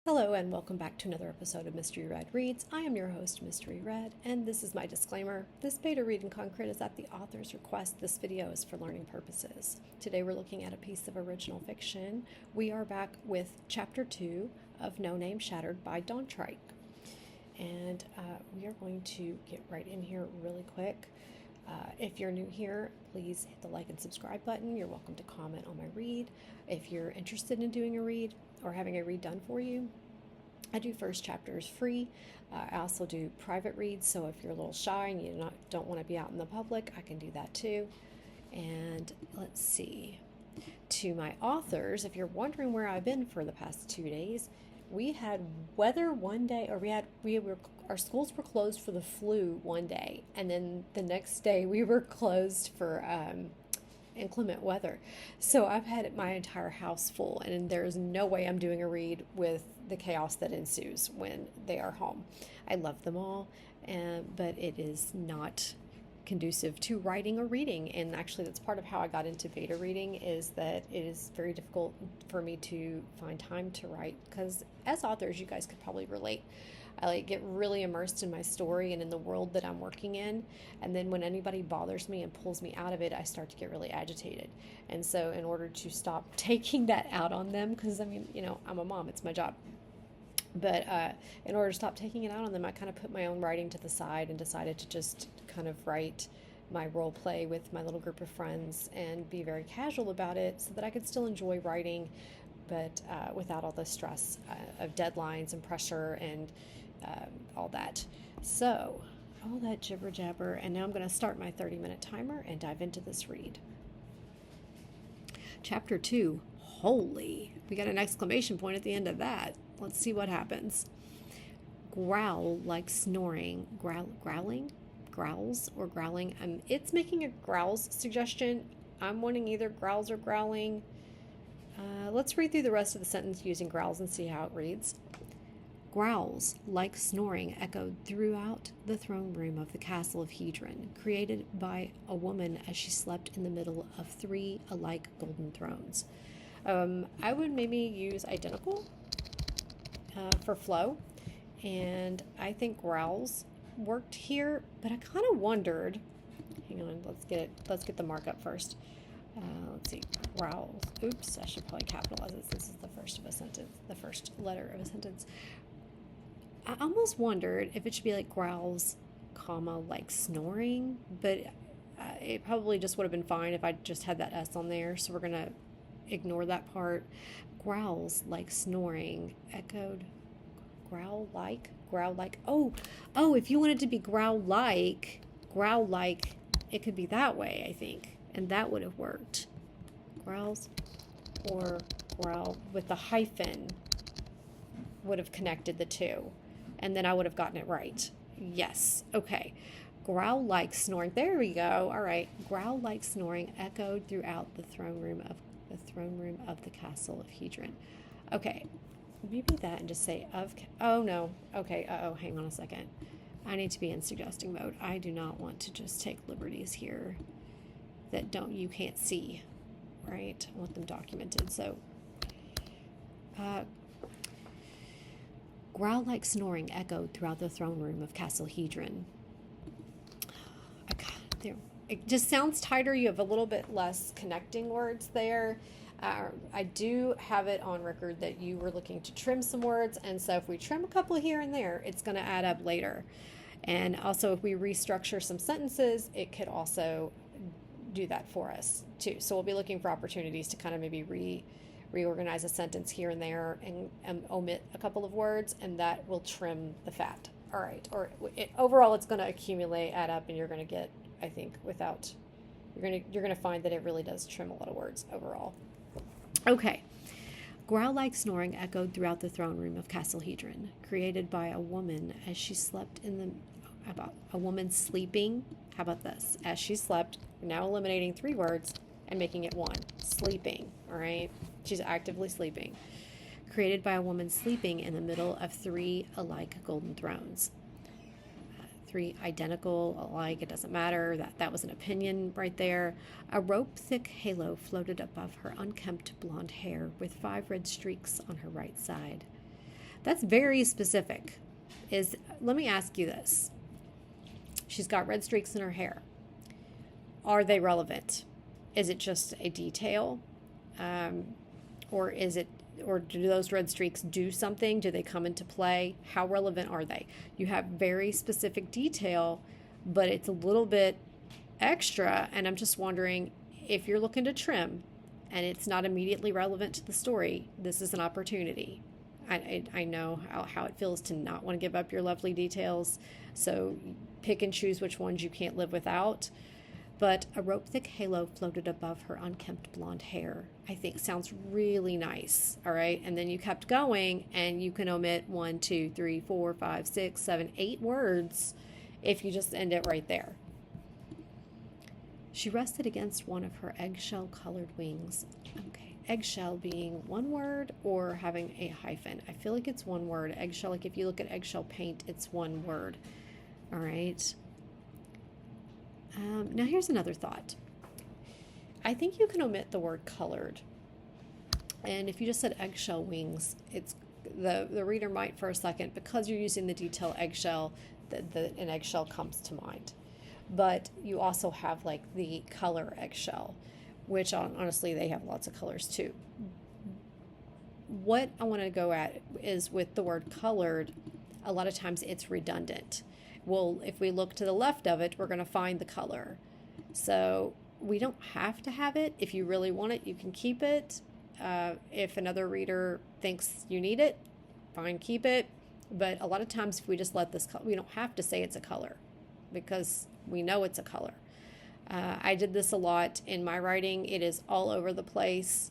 Hello and welcome back to another episode of Mystery Red Reads. I am your host, Mystery Red, and this is my disclaimer. This beta read in concrete is at the author's request. This video is for learning purposes. Today we're looking at a piece of original fiction. We are back with Chapter 2 of No Name Shattered by Dontrike. And we are going to get right in here really quick. If you're new here, please hit the like and subscribe button. You're welcome to comment on my read. If you're interested in doing a read or having a read done for you, I do first chapters free. I also do private reads, so if you're a little shy and you don't want to be out in the public, I can do that too. And let's see. To my authors, if you're wondering where I've been for the past 2 days, we had weather one day, or our schools were closed for the flu one day, and then the next day we were closed for inclement weather. So I've had my entire house full, and there's no way I'm doing a read with the chaos that ensues when they are home. I love them all, but it is not conducive to writing or reading. And actually that's part of how I got into beta reading, is that it is very difficult for me to find time to write, because as authors, you guys could probably relate. I get really immersed in my story and in the world that I'm working in, and then when anybody bothers me and pulls me out of it, I start to get really agitated. And so in order to stop taking that out on them, because I'm a mom, it's my job, but in order to stop taking it out on them, I kind of put my own writing to the side and decided to just kind of write my role play with my little group of friends and be very casual about it, so that I could still enjoy writing, but without all the stress of deadlines and pressure and all that. So all that jibber jabber, and now I'm going to start my 30-minute timer and dive into this read. Chapter 2. Holy, we got an exclamation point at the end of that. Let's see what happens. Growl like snoring. Growling? Growls or growling? It's making a growls suggestion. I'm wanting either growls or growling. Let's read through the rest of the sentence using growls and see how it reads. Growls like snoring echoed throughout the throne room of the castle of Hedron, created by a woman as she slept in the middle of 3 alike golden thrones. I would maybe use identical for flow, and I think growls worked here, but I kind of wondered. Hang on, let's get the markup first. Let's see, growls. Oops, I should probably capitalize it since it's the first letter of a sentence. I almost wondered if it should be like growls, comma, like snoring, but it probably just would have been fine if I just had that S on there, so we're going to ignore that part. Growls like snoring echoed. Growl like. Oh, if you wanted to be growl like, it could be that way, I think, and that would have worked. Growls or growl with the hyphen would have connected the two, and then I would have gotten it right. Yes. Okay. Growl like snoring. There we go. All right. Growl like snoring echoed throughout the throne room of the castle of Hedron. Okay. Maybe that and just say of. Oh no. Okay. Hang on a second. I need to be in suggesting mode. I do not want to just take liberties here that you can't see. Right? I want them documented. So. Growl like snoring echoed throughout the throne room of Castle Hedron. It just sounds tighter. You have a little bit less connecting words there. I do have it on record that you were looking to trim some words, and so if we trim a couple here and there, it's going to add up later. And also, if we restructure some sentences, it could also do that for us too. So we'll be looking for opportunities to kind of maybe reorganize a sentence here and there and omit a couple of words, and that will trim the fat. All right. Or overall, it's going to accumulate, add up, and you're going to get, I think, you're going to find that it really does trim a lot of words overall. Okay. Growl like snoring echoed throughout the throne room of Castle Hedron, created by a woman as she slept about a woman sleeping. How about this? As she slept, now eliminating 3 words and making it 1. Sleeping. All right. She's actively sleeping. Created by a woman sleeping in the middle of 3 alike golden thrones. 3 identical, alike, it doesn't matter. That was an opinion right there. A rope-thick halo floated above her unkempt blonde hair with 5 red streaks on her right side. That's very specific. Let me ask you this. She's got red streaks in her hair. Are they relevant? Is it just a detail? Or do those red streaks do something? Do they come into play? How relevant are they? You have very specific detail, but it's a little bit extra, and I'm just wondering if you're looking to trim and it's not immediately relevant to the story, this is an opportunity. I know how it feels to not want to give up your lovely details, so pick and choose which ones you can't live without. But a rope-thick halo floated above her unkempt blonde hair, I think sounds really nice, all right? And then you kept going, and you can omit 1, 2, 3, 4, 5, 6, 7, 8 words if you just end it right there. She rested against one of her eggshell-colored wings. Okay, eggshell being one word or having a hyphen. I feel like it's one word. Eggshell, like if you look at eggshell paint, it's one word, all right? Now here's another thought. I think you can omit the word colored. And if you just said eggshell wings, it's the reader might for a second, because you're using the detail eggshell, an eggshell comes to mind. But you also have like the color eggshell, which honestly they have lots of colors too. What I want to go at is with the word colored, a lot of times it's redundant. Well, if we look to the left of it, we're going to find the color. So we don't have to have it. If you really want it, you can keep it. If another reader thinks you need it, fine, keep it. But a lot of times if we just let this color, we don't have to say it's a color because we know it's a color. I did this a lot in my writing. It is all over the place.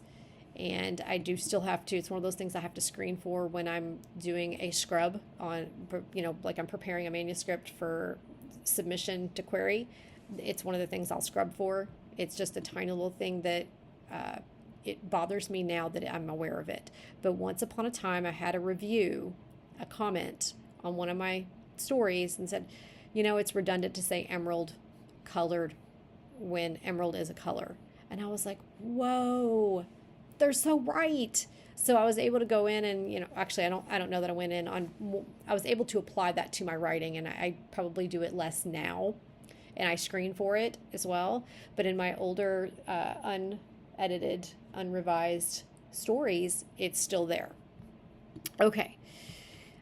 And I do still have to, it's one of those things I have to screen for when I'm doing a scrub on, like I'm preparing a manuscript for submission to query. It's one of the things I'll scrub for. It's just a tiny little thing that it bothers me now that I'm aware of it. But once upon a time, I had a comment on one of my stories and said, it's redundant to say emerald colored when emerald is a color. And I was like, whoa. They're so right. So I was able to go in and, actually, I don't know that I went in on, I was able to apply that to my writing, and I probably do it less now, and I screen for it as well. But in my older, unedited, unrevised stories, it's still there. Okay.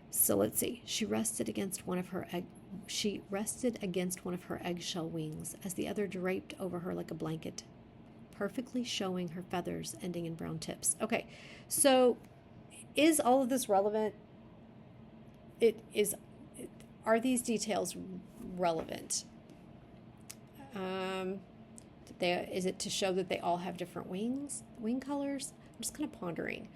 So let's see. She rested against one of her eggshell wings as the other draped over her like a blanket, perfectly showing her feathers ending in brown tips. Okay, so is all of this relevant? Are these details relevant? Is it to show that they all have different wing colors? I'm just kind of pondering.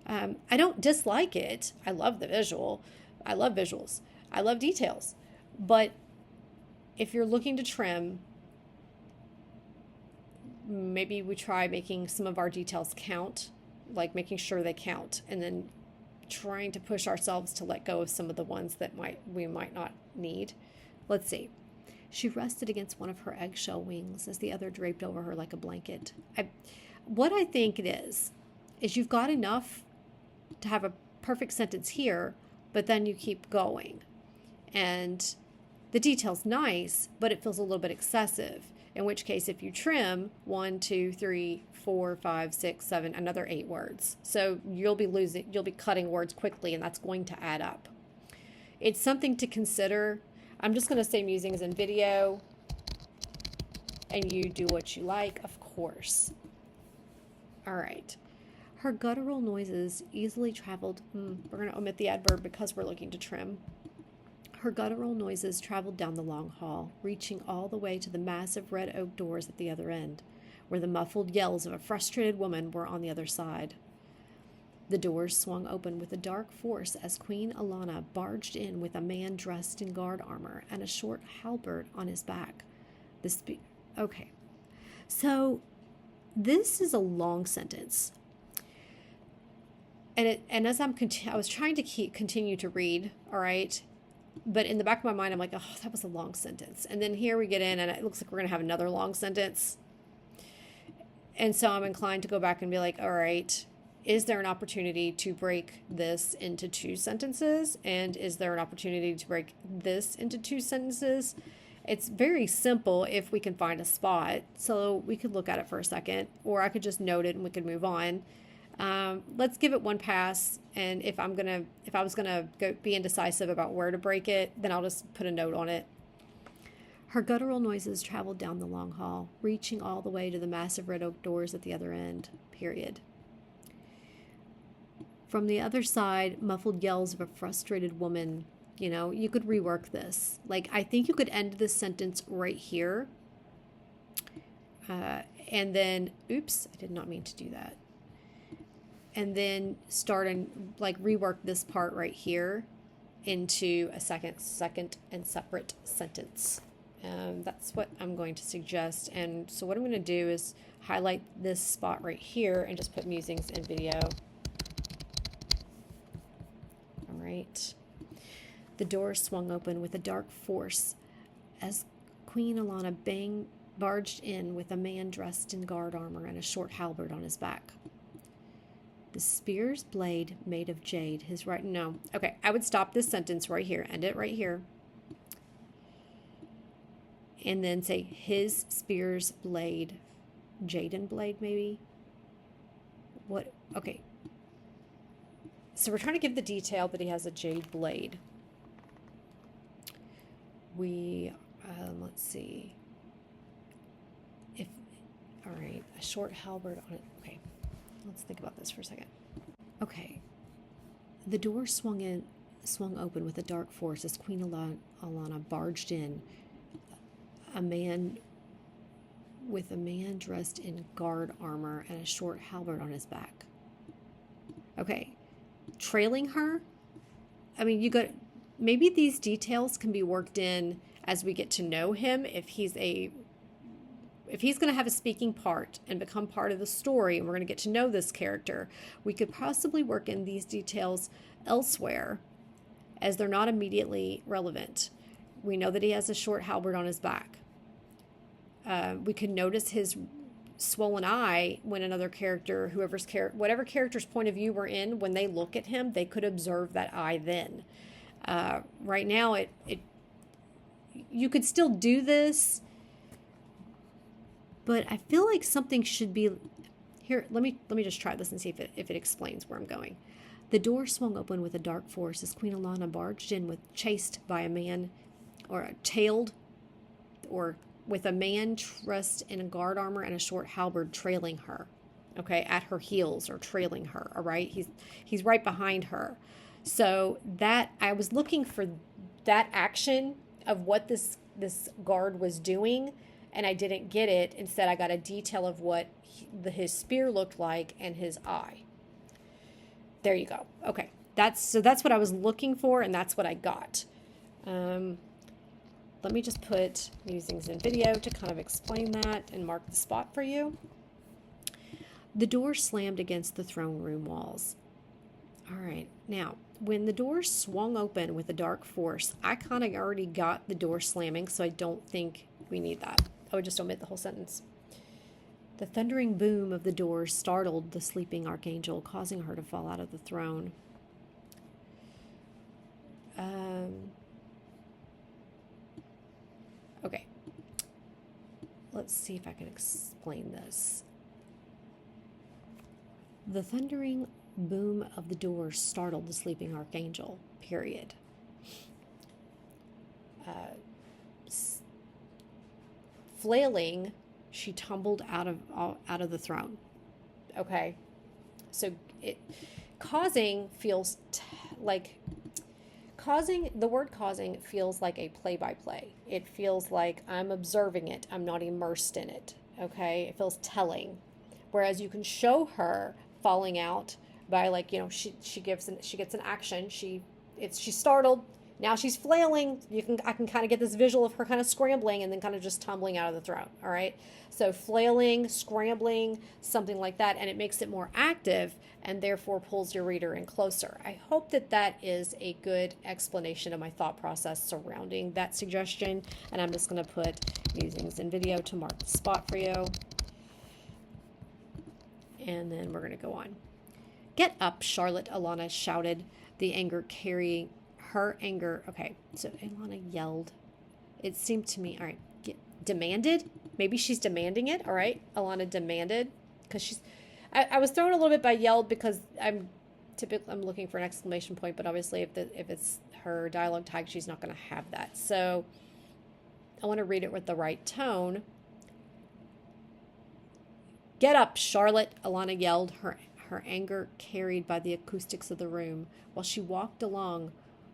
I don't dislike it. I love the visual. I love visuals. I love details. But if you're looking to trim, maybe we try making some of our details count, like making sure they count, and then trying to push ourselves to let go of some of the ones that we might not need. Let's see. She rested against one of her eggshell wings as the other draped over her like a blanket. What I think it is you've got enough to have a perfect sentence here, but then you keep going. And the detail's nice, but it feels a little bit excessive. In which case, if you trim 1, 2, 3, 4, 5, 6, 7, another 8 words. So you'll be cutting words quickly, and that's going to add up. It's something to consider. I'm just going to say musings in video, and you do what you like, of course. All right. Her guttural noises easily traveled. We're going to omit the adverb because we're looking to trim. Her guttural noises traveled down the long hall, reaching all the way to the massive red oak doors at the other end, where the muffled yells of a frustrated woman were on the other side. The doors swung open with a dark force as Queen Alana barged in with a man dressed in guard armor and a short halberd on his back. Okay. So this is a long sentence. And as I was trying to continue to read, all right, but in the back of my mind, I'm like, oh, that was a long sentence. And then here we get in, and it looks like we're going to have another long sentence. And so I'm inclined to go back and be like, all right, is there an opportunity to break this into 2 sentences? And is there an opportunity to break this into 2 sentences? It's very simple if we can find a spot. So we could look at it for a second, or I could just note it and we could move on. Let's give it one pass. And if I was gonna be indecisive about where to break it, then I'll just put a note on it. Her guttural noises traveled down the long hall, reaching all the way to the massive red oak doors at the other end, period. From the other side, muffled yells of a frustrated woman. You know, you could rework this. Like, I think you could end this sentence right here. And then, oops, I did not mean to do that. And then start and like rework this part right here into a second and separate sentence. That's what I'm going to suggest. And so what I'm going to do is highlight this spot right here and just put musings in video. All right. The door swung open with a dark force as Queen Alana barged in with a man dressed in guard armor and a short halberd on his back. The spear's blade made of jade, his right... No. Okay, I would stop this sentence right here. End it right here. And then say, his spear's blade. Jaden blade, maybe? What? Okay. So we're trying to give the detail that he has a jade blade. Let's see. All right, a short halberd on it. Okay, let's think about this for a second. Okay. The door swung open with a dark force as Queen Alana barged in. A man dressed in guard armor and a short halberd on his back. Okay. Trailing her? I mean, maybe these details can be worked in as we get to know him. If he's going to have a speaking part and become part of the story, and we're going to get to know this character, we could possibly work in these details elsewhere as they're not immediately relevant. We know that he has a short halberd on his back. We could notice his swollen eye when another character, whatever character's point of view we're in, when they look at him, they could observe that eye then. Right now, you could still do this, but I feel like something should be here. Let me just try this and see if it explains where I'm going. The door swung open with a dark force as Queen Alana barged in chased by a man, with a man dressed in a guard armor and a short halberd trailing her. Okay, at her heels or trailing her. All right, he's right behind her. So that I was looking for that action of what this guard was doing, and I didn't get it. Instead, I got a detail of what his spear looked like and his eye. There you go. Okay, that's what I was looking for, and that's what I got. Let me just put musings in video to kind of explain that and mark the spot for you. The door slammed against the throne room walls. All right, now, when the door swung open with a dark force, I kind of already got the door slamming, so I don't think we need that. I would just omit the whole sentence. The thundering boom of the door startled the sleeping archangel, causing her to fall out of the throne. Okay. Let's see if I can explain this. The thundering boom of the door startled the sleeping archangel, period. Flailing, she tumbled out of the throne. Okay. So causing feels the word causing feels like a play-by-play. It feels like I'm observing it. I'm not immersed in it. Okay. It feels telling. Whereas you can show her falling out by she gets an action. She's startled. Now she's flailing. I can kind of get this visual of her kind of scrambling and then kind of just tumbling out of the throne. All right. So flailing, scrambling, something like that, and it makes it more active and therefore pulls your reader in closer. I hope that is a good explanation of my thought process surrounding that suggestion. And I'm just going to put musings in video to mark the spot for you. And then we're going to go on. Get up, Charlotte, Alana shouted, the anger carrying her anger. Okay, so Alana yelled. It seemed to me, all right, demanded? Maybe she's demanding it, all right? Alana demanded, because she's, I was thrown a little bit by yelled because I'm looking for an exclamation point, but obviously if it's her dialogue tag, she's not going to have that. So I want to read it with the right tone. Get up, Charlotte, Alana yelled, her anger carried by the acoustics of the room, while she walked along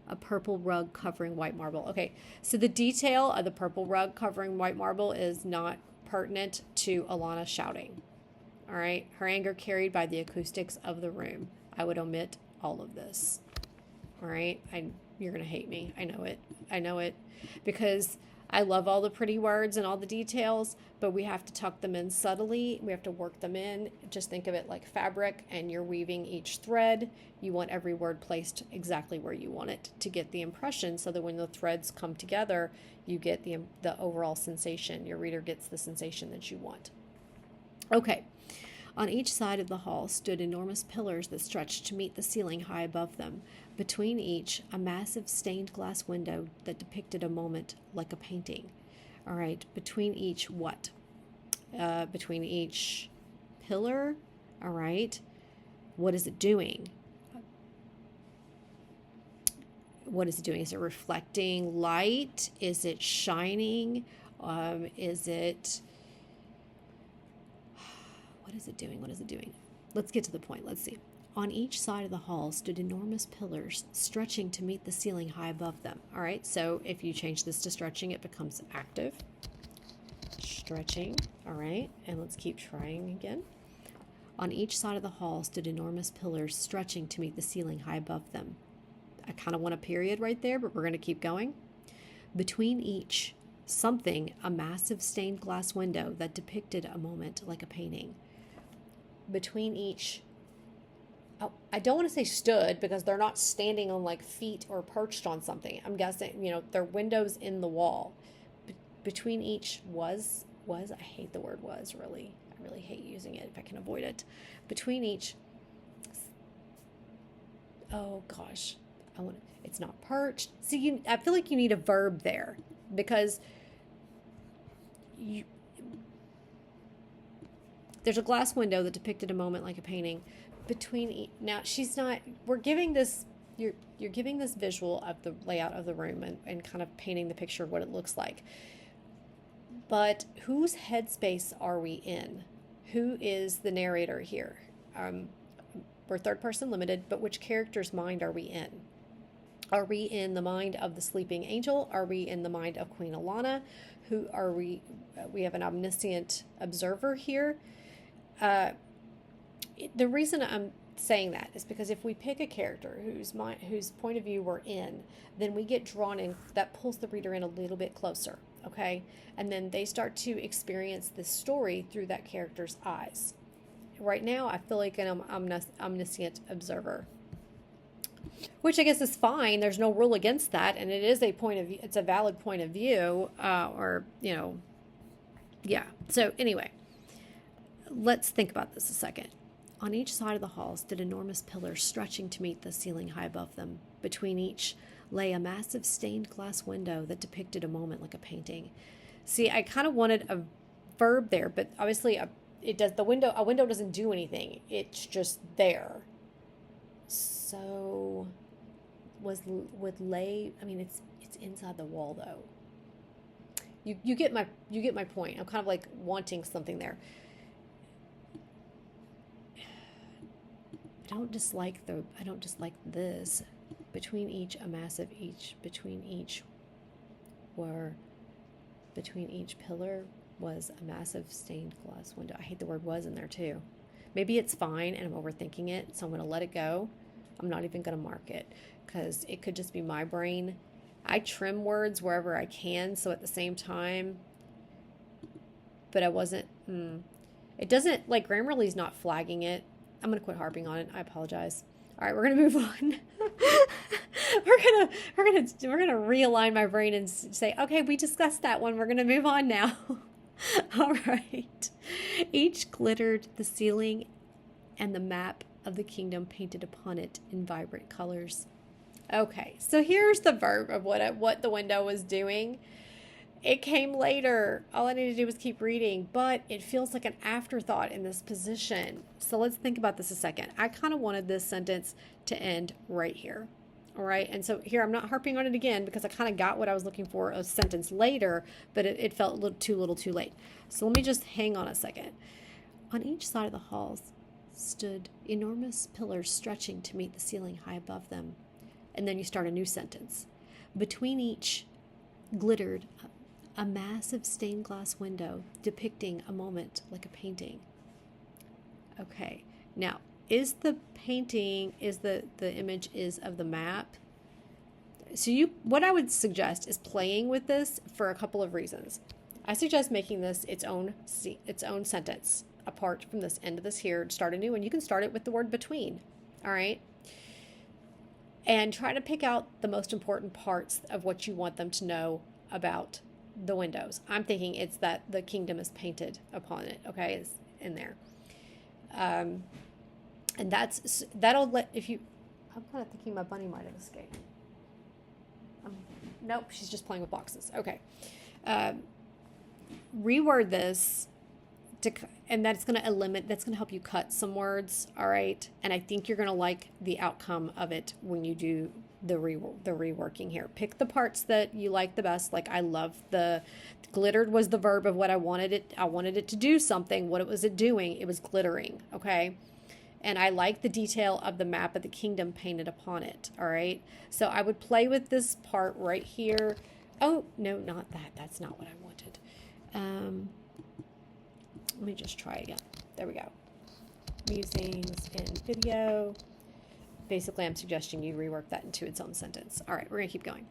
a purple rug covering white marble. Okay, so the detail of the purple rug covering white marble is not pertinent to Alana shouting. All right, her anger carried by the acoustics of the room. I would omit all of this. All right, you're going to hate me. I know it, because I love all the pretty words and all the details, but we have to tuck them in subtly. We have to work them in. Just think of it like fabric, and you're weaving each thread. You want every word placed exactly where you want it to get the impression, so that when the threads come together, you get the overall sensation. Your reader gets the sensation that you want. Okay. On each side of the hall stood enormous pillars that stretched to meet the ceiling high above them. Between each, a massive stained glass window that depicted a moment like a painting. All right, between each what? Between each pillar, all right. What is it doing? What is it doing? Is it reflecting light? Is it shining? Is it... What is it doing? What is it doing? Let's get to the point. Let's see. On each side of the hall stood enormous pillars stretching to meet the ceiling high above them. All right, so if you change this to stretching, it becomes active. Stretching. All right, and let's keep trying again. On each side of the hall stood enormous pillars stretching to meet the ceiling high above them. I kind of want a period right there, but we're going to keep going. Between each, something, a massive stained glass window that depicted a moment like a painting. Between each, I don't want to say stood, because they're not standing on like feet or perched on something. I'm guessing, they're windows in the wall. Between each was, I hate the word was, really. I really hate using it if I can avoid it. Between each, oh gosh, it's not perched. See, I feel like you need a verb there, because there's a glass window that depicted a moment like a painting. Now she's not, we're giving this, you're giving this visual of the layout of the room and kind of painting the picture of what it looks like. But whose headspace are we in? Who is the narrator here? We're third person limited, but which character's mind are we in? Are we in the mind of the sleeping angel? Are we in the mind of Queen Alana? Who are we? We have an omniscient observer here. The reason I'm saying that is because if we pick a character whose point of view we're in, then we get drawn in. That pulls the reader in a little bit closer, okay? And then they start to experience this story through that character's eyes. Right now, I feel like an omniscient observer, which I guess is fine. There's no rule against that, and it is it's a valid point of view, yeah. So anyway, let's think about this a second. On each side of the hall stood enormous pillars stretching to meet the ceiling high above them. Between each lay a massive stained glass window that depicted a moment like a painting. See, I kind of wanted a verb there, but obviously a window doesn't do anything. It's just there. So it's inside the wall though. You get my point. I'm kind of like wanting something there. I don't dislike this. Between each pillar was a massive stained glass window. I hate the word was in there too. Maybe it's fine and I'm overthinking it, so I'm going to let it go. I'm not even going to mark it because it could just be my brain. I trim words wherever I can, so at the same time, but I wasn't, it doesn't, like Grammarly's not flagging it. I'm going to quit harping on it. I apologize. All right, we're going to move on. we're going to realign my brain and say, okay, we discussed that one. We're going to move on now. All right. Each glittered the ceiling and the map of the kingdom painted upon it in vibrant colors. Okay, so here's the verb of what the window was doing. It came later. All I needed to do was keep reading, but it feels like an afterthought in this position. So let's think about this a second. I kind of wanted this sentence to end right here. All right, and so here I'm not harping on it again because I kind of got what I was looking for a sentence later, but it felt a little too late. So let me just hang on a second. On each side of the halls stood enormous pillars stretching to meet the ceiling high above them. And then you start a new sentence. Between each glittered a massive stained glass window depicting a moment like a painting. Okay, now is the painting, is the image is of the map? So what I would suggest is playing with this for a couple of reasons. I suggest making this its own sentence apart from this end of this here. Start a new one. You can start it with the word between. All right. And try to pick out the most important parts of what you want them to know about the windows. I'm thinking it's that the kingdom is painted upon it. Okay, it's in there. And that'll let, if you, I'm kind of thinking my bunny might have escaped. Nope, she's just playing with boxes. Okay. Reword this and that's going to help you cut some words. All right. And I think you're going to like the outcome of it when you do the reworking here. Pick the parts that you like the best. Like I love the glittered was the verb of what I wanted it. I wanted it to do something. What was it doing? It was glittering. Okay. And I like the detail of the map of the kingdom painted upon it. All right. So I would play with this part right here. Oh, no, not that. That's not what I wanted. Let me just try again. There we go. Musings in video. Basically, I'm suggesting you rework that into its own sentence. All right, we're going to keep going.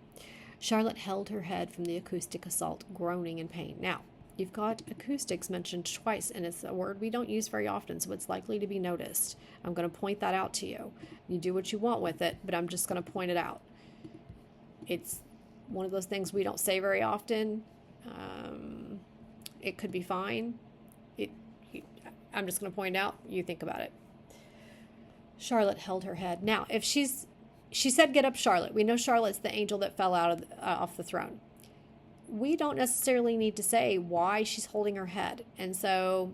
Charlotte held her head from the acoustic assault, groaning in pain. Now, you've got acoustics mentioned twice, and it's a word we don't use very often, so it's likely to be noticed. I'm going to point that out to you. You do what you want with it, but I'm just going to point it out. It's one of those things we don't say very often. It could be fine. I'm just going to point out, you think about it. Charlotte held her head. Now, if she said, get up, Charlotte. We know Charlotte's the angel that fell out off the throne. We don't necessarily need to say why she's holding her head. And so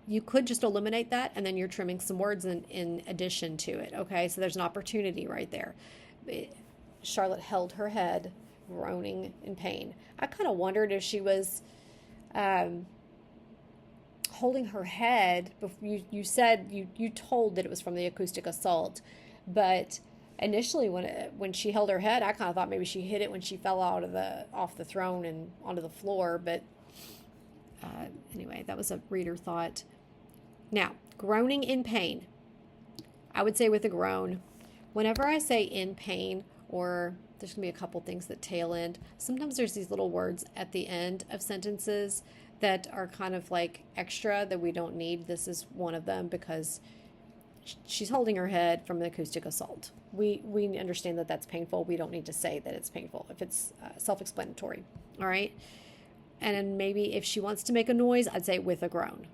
you could just eliminate that, and then you're trimming some words in addition to it. Okay, so there's an opportunity right there. Charlotte held her head, groaning in pain. I kind of wondered if she was holding her head. You said you told that it was from the acoustic assault, but initially when she held her head, I kind of thought maybe she hit it when she fell off the throne and onto the floor. But anyway, that was a reader thought. Now, groaning in pain. I would say with a groan. Whenever I say in pain, or there's going to be a couple things that tail end, sometimes there's these little words at the end of sentences that are kind of like extra that we don't need. This is one of them because she's holding her head from an acoustic assault. We understand that that's painful. We don't need to say that it's painful if it's self-explanatory. All right. And then maybe if she wants to make a noise, I'd say with a groan.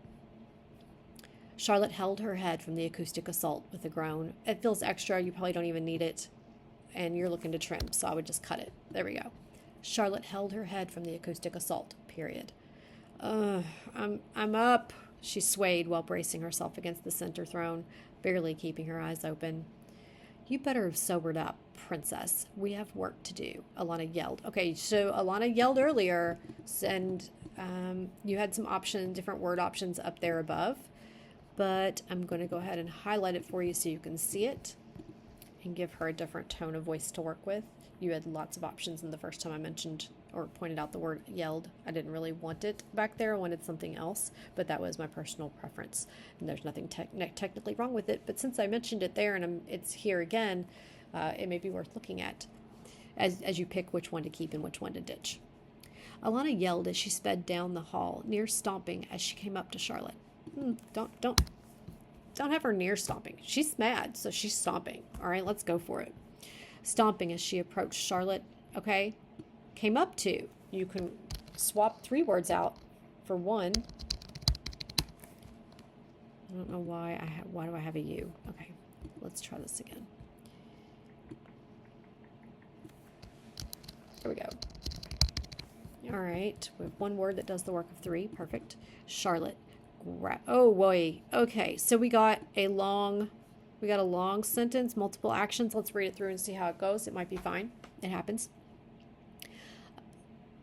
Charlotte held her head from the acoustic assault with a groan. It feels extra. You probably don't even need it. And you're looking to trim, so I would just cut it. There we go. Charlotte held her head from the acoustic assault, period. I'm up. She swayed while bracing herself against the center throne, barely keeping her eyes open. You better have sobered up, princess. We have work to do, Alana yelled. Okay, so Alana yelled earlier, and you had some different word options up there above, but I'm going to go ahead and highlight it for you so you can see it and give her a different tone of voice to work with. You had lots of options in the first time I mentioned or pointed out the word yelled. I didn't really want it back there. I wanted something else, but that was my personal preference. And there's nothing technically wrong with it. But since I mentioned it there and it's here again, it may be worth looking at as you pick which one to keep and which one to ditch. Alana yelled as she sped down the hall, near stomping as she came up to Charlotte. Don't have her near stomping. She's mad, so she's stomping. All right, let's go for it. Stomping as she approached Charlotte. Okay, came up to. You can swap 3 words out for one. I don't know why why do I have a U? Okay, let's try this again. There we go. All right, we have one word that does the work of three. Perfect. Charlotte. Oh boy. Okay, so we got a long sentence, multiple actions. Let's read it through and see how it goes. It might be fine. It happens.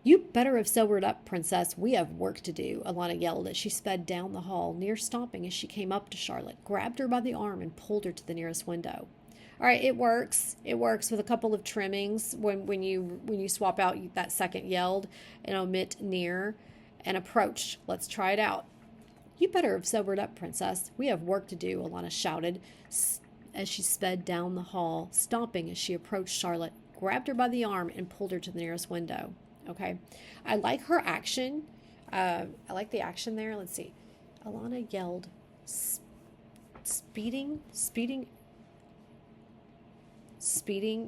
You better have sobered up, princess. We have work to do, Alana yelled as she sped down the hall, near stomping as she came up to Charlotte, grabbed her by the arm, and pulled her to the nearest window. All right, it works. It works with a couple of trimmings when you swap out that second yelled and omit near and approach. Let's try it out. You better have sobered up, princess. We have work to do, Alana shouted as she sped down the hall, stomping as she approached Charlotte, grabbed her by the arm, and pulled her to the nearest window. Okay, I like her action. I like the action there. Let's see. Alana yelled, speeding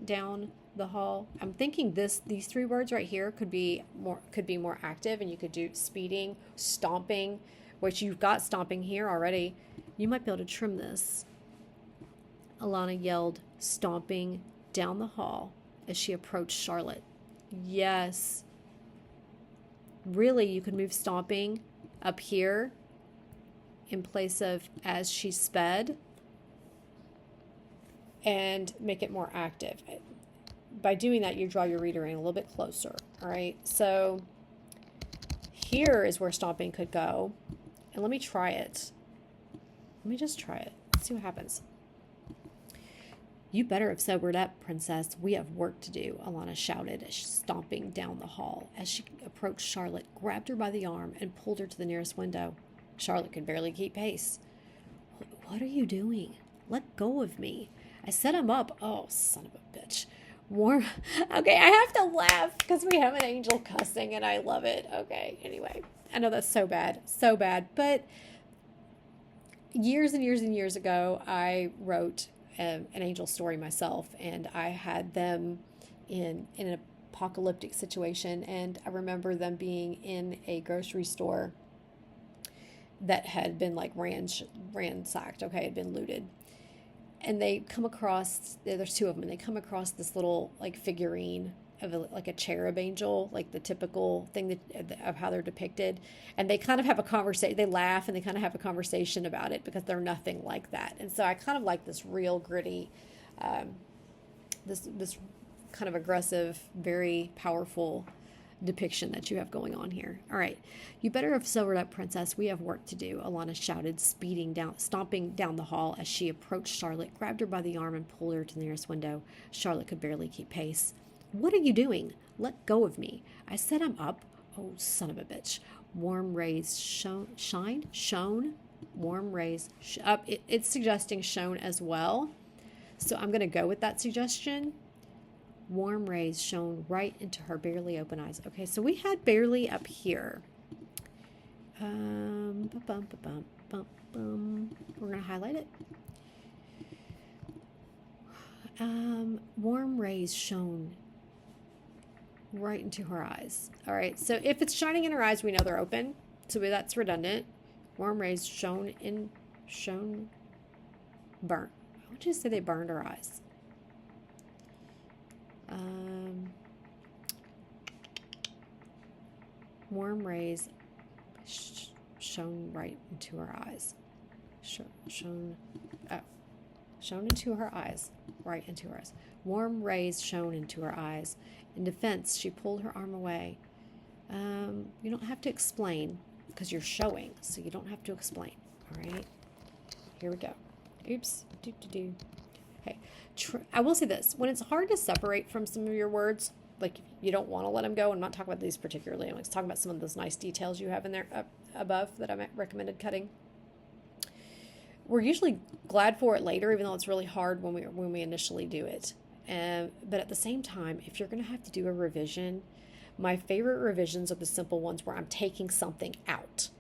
down the hall. I'm thinking these three words right here could be more active, and you could do speeding, stomping, which you've got stomping here already. You might be able to trim this. Alana yelled, stomping down the hall as she approached Charlotte. Yes. Really, you could move stomping up here in place of as she sped and make it more active. By doing that, you draw your reader in a little bit closer. All right, so here is where stomping could go. And let me try it. Let me just try it. Let's see what happens. You better have sobered up, princess. We have work to do, Alana shouted, stomping down the hall as she approached Charlotte, grabbed her by the arm, and pulled her to the nearest window. Charlotte could barely keep pace. What are you doing? Let go of me. I set him up. Oh, son of a bitch. Warm. Okay, I have to laugh because we have an angel cussing and I love it. Okay, anyway. I know that's so bad. So bad. But years and years and years ago, I wrote an angel story myself, and I had them in an apocalyptic situation, and I remember them being in a grocery store that had been like ransacked, okay, had been looted. And they come across, there's two of them, and they come across this little like figurine of like a cherub angel, like the typical thing of how they're depicted. And they kind of have a conversation, they laugh and they kind of have a conversation about it because they're nothing like that. And so I kind of like this real gritty, this kind of aggressive, very powerful depiction that you have going on here. All right. You better have sobered up, princess. We have work to do, Alana shouted, stomping down the hall as she approached Charlotte, grabbed her by the arm, and pulled her to the nearest window. Charlotte could barely keep pace. What are you doing? Let go of me. I said I'm up. Oh, son of a bitch. Warm rays shone. Warm rays up. It's suggesting shone as well. So I'm going to go with that suggestion. Warm rays shone right into her barely open eyes. Okay, so we had barely up here. We're going to highlight it. Warm rays shone right into her eyes. All right, so if it's shining in her eyes, we know they're open. So that's redundant. Warm rays burnt. Why would you say they burned her eyes? Warm rays shone right into her eyes. Shone into her eyes. Right into her eyes. Warm rays shone into her eyes. In defense, she pulled her arm away. You don't have to explain because you're showing, so you don't have to explain. All right, here we go. Oops. Okay, I will say this. When it's hard to separate from some of your words, like you don't want to let them go, I'm not talking about these particularly. I'm talking about some of those nice details you have in there above that I recommended cutting. We're usually glad for it later, even though it's really hard when we initially do it. But at the same time, if you're going to have to do a revision, my favorite revisions are the simple ones where I'm taking something out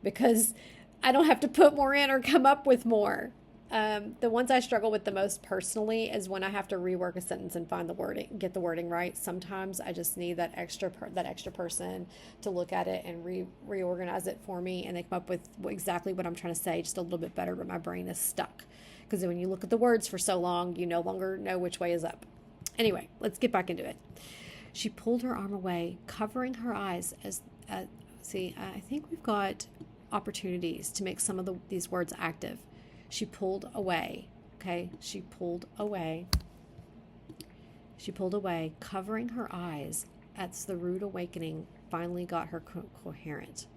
because I don't have to put more in or come up with more. The ones I struggle with the most personally is when I have to rework a sentence and find the wording, get the wording right. Sometimes I just need that extra person to look at it and reorganize it for me, and they come up with exactly what I'm trying to say, just a little bit better, but my brain is stuck. Because when you look at the words for so long, you no longer know which way is up. Anyway, let's get back into it. She pulled her arm away, covering her eyes as, I think we've got opportunities to make some of these words active. She pulled away, okay? She pulled away, covering her eyes as the rude awakening finally got her coherent.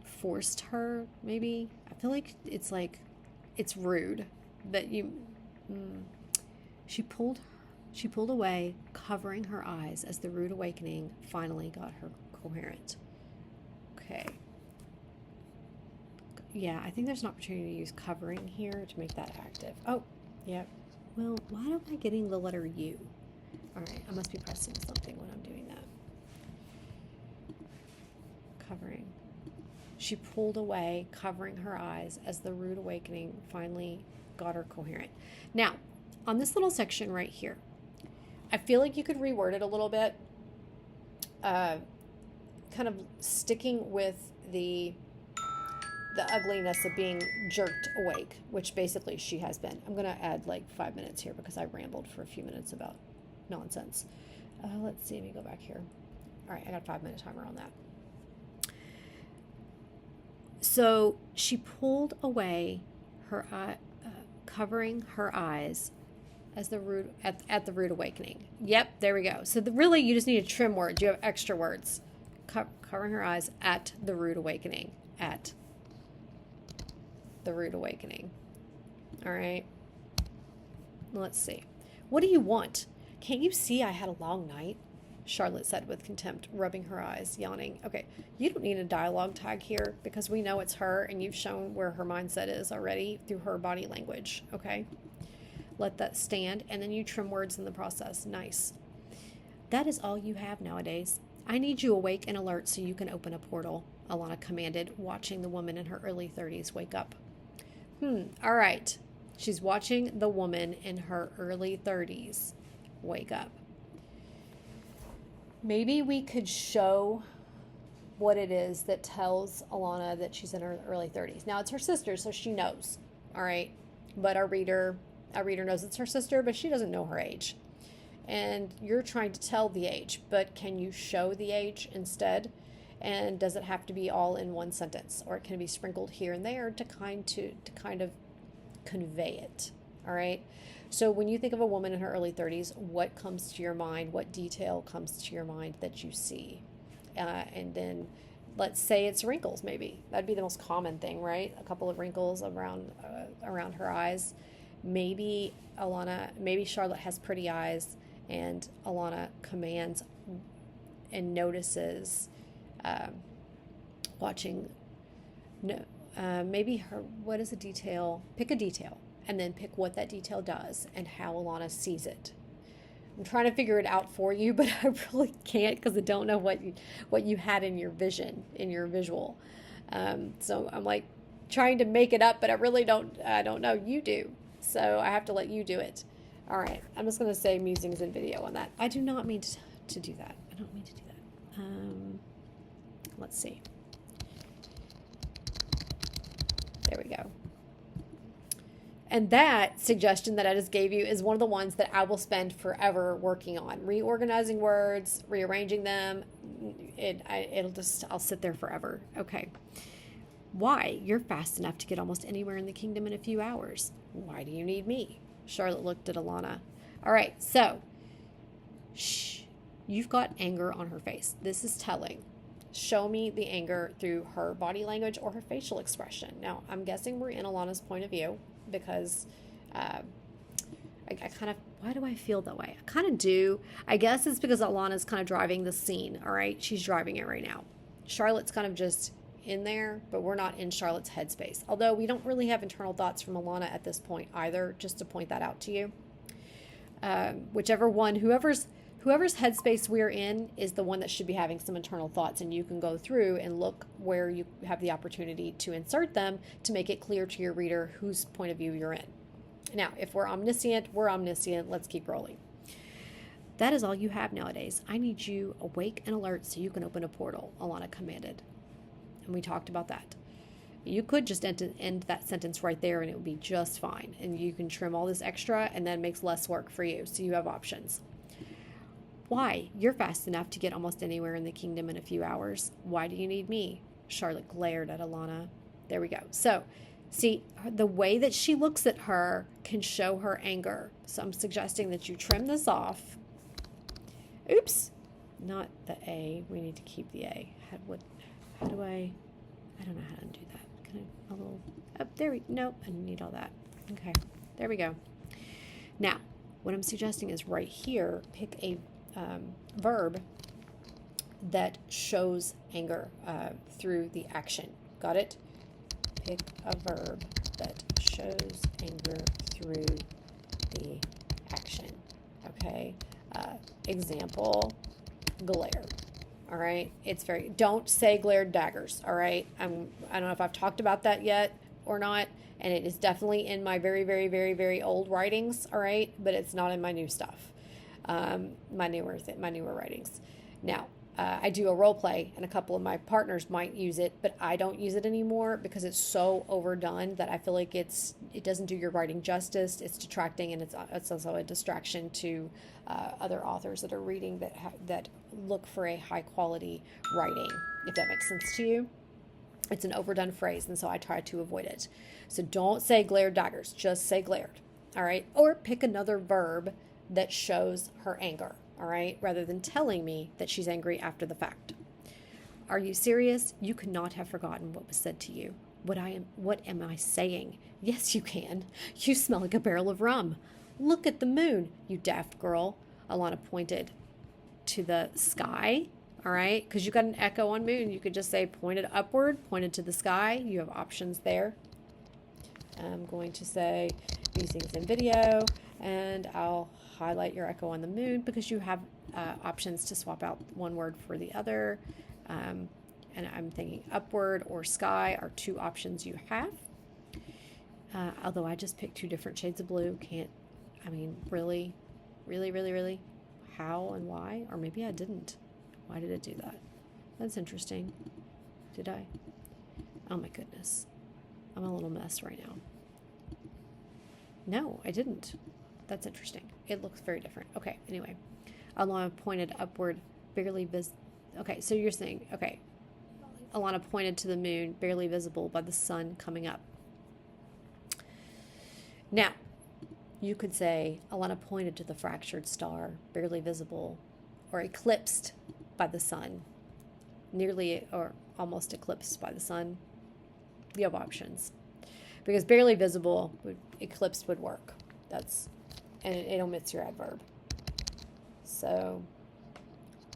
Forced her, maybe? I feel like it's rude that you... She pulled away, covering her eyes as the rude awakening finally got her coherent. Okay. Yeah, I think there's an opportunity to use covering here to make that active. Oh, yeah. Well, why am I getting the letter U? All right, I must be pressing something when I'm doing that. Covering. She pulled away, covering her eyes as the rude awakening finally got her coherent. Now, on this little section right here, I feel like you could reword it a little bit, kind of sticking with the ugliness of being jerked awake, which basically she has been. I'm going to add like 5 minutes here because I rambled for a few minutes about nonsense. Let's see, let me go back here. All right, I got a 5-minute timer on that. So she pulled away her covering her eyes as the rude at the rude awakening. Yep, there we go. So really, you just need to trim words. You have extra words. Covering her eyes at the rude awakening. At the rude awakening. All right. Let's see. What do you want? Can't you see I had a long night? Charlotte said with contempt, rubbing her eyes, yawning. Okay, you don't need a dialogue tag here because we know it's her and you've shown where her mindset is already through her body language, okay? Let that stand, and then you trim words in the process. Nice. That is all you have nowadays. I need you awake and alert so you can open a portal, Alana commanded, watching the woman in her early 30s wake up. All right. She's watching the woman in her early 30s wake up. Maybe we could show what it is that tells Alana that she's in her early 30s. Now, it's her sister, so she knows, all right? But our reader knows it's her sister, but she doesn't know her age. And you're trying to tell the age, but can you show the age instead? And does it have to be all in one sentence? Or can it be sprinkled here and there to kind of convey it, all right? So when you think of a woman in her early 30s, what comes to your mind? What detail comes to your mind that you see? And then let's say it's wrinkles, maybe. That'd be the most common thing, right? A couple of wrinkles around her eyes. Maybe Charlotte has pretty eyes and Alana commands and notices watching. No, maybe her, what is a detail? Pick a detail. And then pick what that detail does and how Alana sees it. I'm trying to figure it out for you, but I really can't because I don't know what you had in your vision, in your visual. So I'm like trying to make it up, but I don't know. You do. So I have to let you do it. All right. I'm just going to say musings and video on that. I do not mean to do that. I don't mean to do that. Let's see. There we go. And that suggestion that I just gave you is one of the ones that I will spend forever working on. Reorganizing words, rearranging them. I'll sit there forever. Okay. Why? You're fast enough to get almost anywhere in the kingdom in a few hours. Why do you need me? Charlotte looked at Alana. All right, so, shh. You've got anger on her face. This is telling. Show me the anger through her body language or her facial expression. Now, I'm guessing we're in Alana's point of view. Because I kind of, why do I feel that way? I kind of do. I guess it's because Alana's kind of driving the scene, all right? She's driving it right now. Charlotte's kind of just in there, but we're not in Charlotte's headspace. Although we don't really have internal thoughts from Alana at this point either, just to point that out to you. Whichever one, whoever's whoever's headspace we're in is the one that should be having some internal thoughts, and you can go through and look where you have the opportunity to insert them to make it clear to your reader whose point of view you're in. Now, if we're omniscient, we're omniscient. Let's keep rolling. That is all you have nowadays. I need you awake and alert so you can open a portal, Alana commanded. And we talked about that. You could just end that sentence right there and it would be just fine. And you can trim all this extra and that makes less work for you. So you have options. Why? You're fast enough to get almost anywhere in the kingdom in a few hours. Why do you need me? Charlotte glared at Alana. There we go. So, see, the way that she looks at her can show her anger. So I'm suggesting that you trim this off. Oops. Not the A. We need to keep the A. How do I don't know how to undo that. Can I, a little, there we, nope, I need all that. Okay, there we go. Now, what I'm suggesting is right here, pick a verb that shows anger through the action. Got it? Pick a verb that shows anger through the action. Okay. Example, glare. All right. It's very, don't say glared daggers. All right. I don't know if I've talked about that yet or not. And it is definitely in my very, very, very, very old writings. All right. But it's not in my new stuff. My newer writings. Now, I do a role play and a couple of my partners might use it, but I don't use it anymore because it's so overdone that I feel like it doesn't do your writing justice. It's detracting, and it's also a distraction to other authors that are reading that look for a high quality writing, if that makes sense to you. It's an overdone phrase, and so I try to avoid it. So don't say glared daggers, just say glared. All right. Or pick another verb that shows her anger. All right, rather than telling me that she's angry after the fact. Are you serious? You could not have forgotten what was said to you. What am I saying? Yes, you can. You smell like a barrel of rum. Look at the moon, you daft girl. Alana pointed to the sky. All right, because you got an echo on moon. You could just say pointed upward, pointed to the sky. You have options there. I'm going to say these things in video, and I'll highlight your echo on the moon because you have options to swap out one word for the other. And I'm thinking upward or sky are two options you have. Although I just picked two different shades of blue. Really? How and why? Or maybe I didn't. Why did it do that? That's interesting. Did I? Oh my goodness. I'm a little mess right now. No, I didn't. That's interesting. It looks very different. Okay, anyway. Alana pointed upward, barely okay, so you're saying, okay. Alana pointed to the moon, barely visible by the sun coming up. Now, you could say, Alana pointed to the fractured star, barely visible, or eclipsed by the sun. Nearly or almost eclipsed by the sun. You have options. Because barely visible, eclipsed would work. And it omits your adverb. So,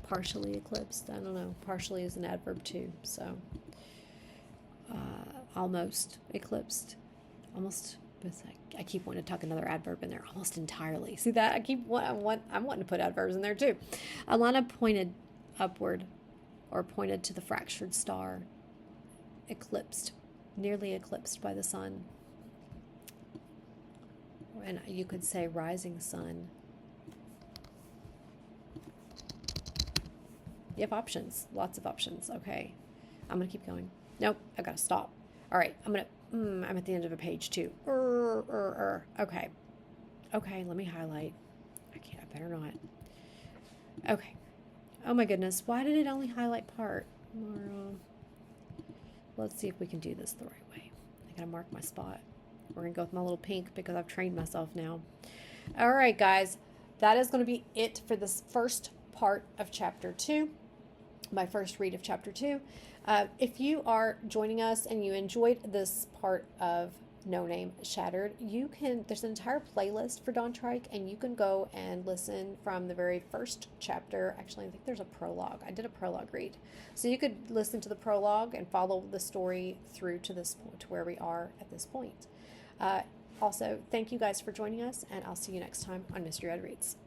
partially eclipsed, I don't know. Partially is an adverb too. So, almost eclipsed. Almost, I keep wanting to tuck another adverb in there. Almost entirely. See that? I'm wanting to put adverbs in there too. Alana pointed upward, or pointed to the fractured star. Eclipsed. Nearly eclipsed by the sun. And you could say rising sun. You have options, lots of options. Okay, I'm gonna keep going. Nope, I gotta stop. All right, I'm at the end of a page too. Okay, let me highlight. I better not. Okay. Oh my goodness, why did it only highlight part? Let's see if we can do this the right way. I gotta mark my spot. We're going to go with my little pink because I've trained myself now. All right, guys. That is going to be it for this first part of Chapter 2. My first read of Chapter 2. If you are joining us and you enjoyed this part of No Name Shattered, there's an entire playlist for Dontrike, and you can go and listen from the very first chapter. Actually, I think there's a prologue. I did a prologue read. So you could listen to the prologue and follow the story through to this point, to where we are at this point. Also, thank you guys for joining us, and I'll see you next time on Mystery Red Reads.